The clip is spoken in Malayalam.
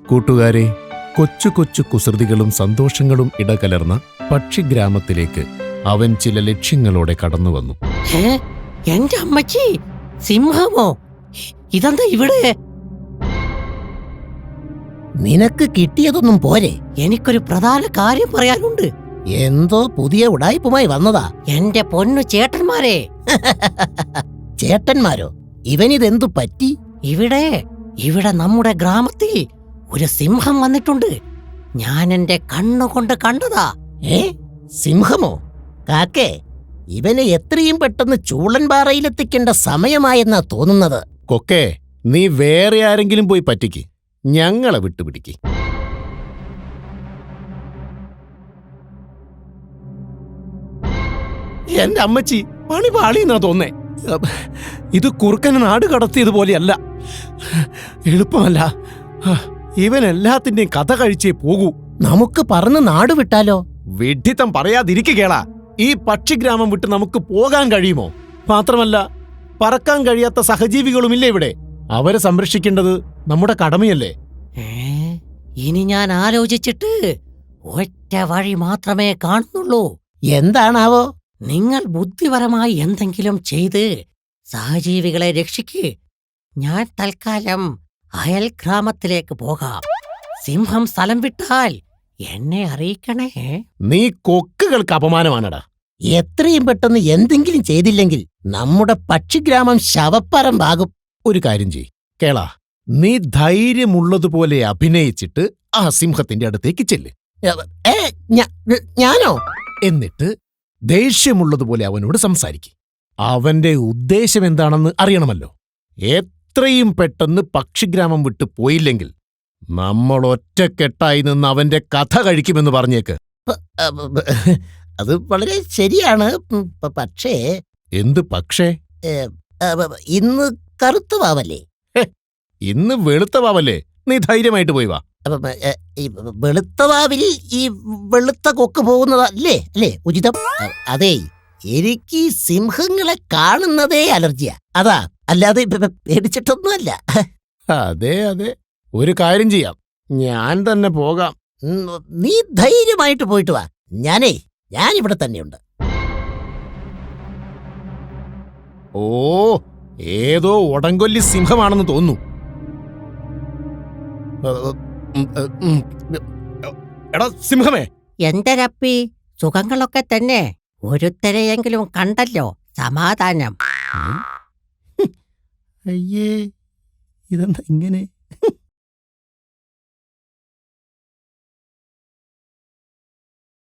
കൂട്ടുകാരെ, കൊച്ചു കൊച്ചു കുസൃതികളും സന്തോഷങ്ങളും ഇടകലർന്ന പക്ഷിഗ്രാമത്തിലേക്ക് അവൻ ചില ലക്ഷ്യങ്ങളോടെ കടന്നുവന്നു. എന്റെ അമ്മച്ചി, സിംഹമോ? ഇതെന്താ ഇവിടെ? നിനക്ക് കിട്ടിയതൊന്നും പോരെ? എനിക്കൊരു പ്രധാന കാര്യം പറയാനുണ്ട്. എന്തോ പുതിയ ഉടായിപ്പുമായി വന്നതാ? എന്റെ പൊന്നു ചേട്ടന്മാരെ. ചേട്ടന്മാരോ? ഇവനിതെന്തു പറ്റി? ഇവിടെ നമ്മുടെ ഗ്രാമത്തിൽ ഒരു സിംഹം വന്നിട്ടുണ്ട്. ഞാൻ എന്റെ കണ്ണുകൊണ്ട് കണ്ടതാ. സിംഹമോ? കാക്കേ, ഇവനെ എത്രയും പെട്ടെന്ന് ചൂളൻപാറയിലെത്തിക്കേണ്ട സമയമായെന്നാ തോന്നുന്നത്. കൊക്കേ, നീ വേറെ ആരെങ്കിലും പോയി പറ്റിക്ക്, ഞങ്ങളെ വിട്ടുപിടിക്ക്. എന്റെ അമ്മച്ചി, പണി പാളിയെന്നാ തോന്നേ. ഇത് കുറുക്കനെ നാട് കടത്തിയതുപോലെയല്ല, എളുപ്പമല്ല. ഇവൻ എല്ലാത്തിന്റെയും കഥ കഴിച്ചേ പോകൂ. നമുക്ക് പറന്ന് നാട് വിട്ടാലോ? വിഡ്ഢിത്തം പറയാതിരിക്കുകേളാ. ഈ പക്ഷിഗ്രാമം വിട്ട് നമുക്ക് പോകാൻ കഴിയുമോ? മാത്രമല്ല, പറക്കാൻ കഴിയാത്ത സഹജീവികളുമില്ലേ ഇവിടെ? അവരെ സംരക്ഷിക്കേണ്ടത് നമ്മുടെ കടമയല്ലേ? ഇനി ഞാൻ ആലോചിച്ചിട്ട് ഒറ്റ വഴി മാത്രമേ കാണുന്നുള്ളൂ. എന്താണാവോ? നിങ്ങൾ ബുദ്ധിപരമായി എന്തെങ്കിലും ചെയ്ത് സഹജീവികളെ രക്ഷിക്ക്. ഞാൻ തൽക്കാലം അയൽ ഗ്രാമത്തിലേക്ക് പോകാം. സിംഹം സ്ഥലം വിട്ടാൽ എന്നെ അറിയിക്കണേ. നീ കൊക്കുകൾക്ക് അപമാനമാണടാ. എത്രയും പെട്ടെന്ന് എന്തെങ്കിലും ചെയ്തില്ലെങ്കിൽ നമ്മുടെ പക്ഷിഗ്രാമം ശവപ്പറമ്പാകും. ഒരു കാര്യം ചെയ് കേളാ, നീ ധൈര്യമുള്ളതുപോലെ അഭിനയിച്ചിട്ട് ആ സിംഹത്തിന്റെ അടുത്തേക്ക് ചെല്ല്. ഞാനോ? എന്നിട്ട് ദേഷ്യമുള്ളതുപോലെ അവനോട് സംസാരിക്ക്. അവന്റെ ഉദ്ദേശം എന്താണെന്ന് അറിയണമല്ലോ. എത്രയും പെട്ടെന്ന് പക്ഷിഗ്രാമം വിട്ടു പോയില്ലെങ്കിൽ നമ്മൾ ഒറ്റക്കെട്ടായി നിന്ന് അവന്റെ കഥ കഴിക്കുമെന്ന് പറഞ്ഞേക്ക്. അത് വളരെ ശരിയാണ്. പക്ഷേ. എന്ത് പക്ഷേ? ഇന്ന് കറുത്ത വാവല്ലേ? ഇന്ന് വെളുത്ത വാവല്ലേ? നീ ധൈര്യമായിട്ട് പോയി വാ. വെളുത്ത വാവിൽ ഈ വെളുത്ത കൊക്ക് പോകുന്നതല്ലേ അല്ലേ ഉചിതം? അതേ, എനിക്ക് സിംഹങ്ങളെ കാണുന്നതേ അലർജിയാ. അതാ, അല്ലാതെ പേടിച്ചിട്ടൊന്നുമല്ല. അതെ അതെ, ഒരു കാര്യം ചെയ്യാം, ഞാൻ തന്നെ പോകാം. നീ ധൈര്യമായിട്ട് പോയിട്ട് വാ. ഞാനിവിടെ തന്നെയുണ്ട്. ഓ, ഏതോ ഒടങ്കൊല്ലി സിംഹമാണെന്ന് തോന്നുന്നു. എടാ സിംഹമേ. എന്തരപ്പി, സുഖങ്ങളൊക്കെ തന്നെ? ഒരുത്തരെയെങ്കിലും കണ്ടല്ലോ, സമാധാനം. അയ്യേ, ഇതെന്താ ഇങ്ങനെ?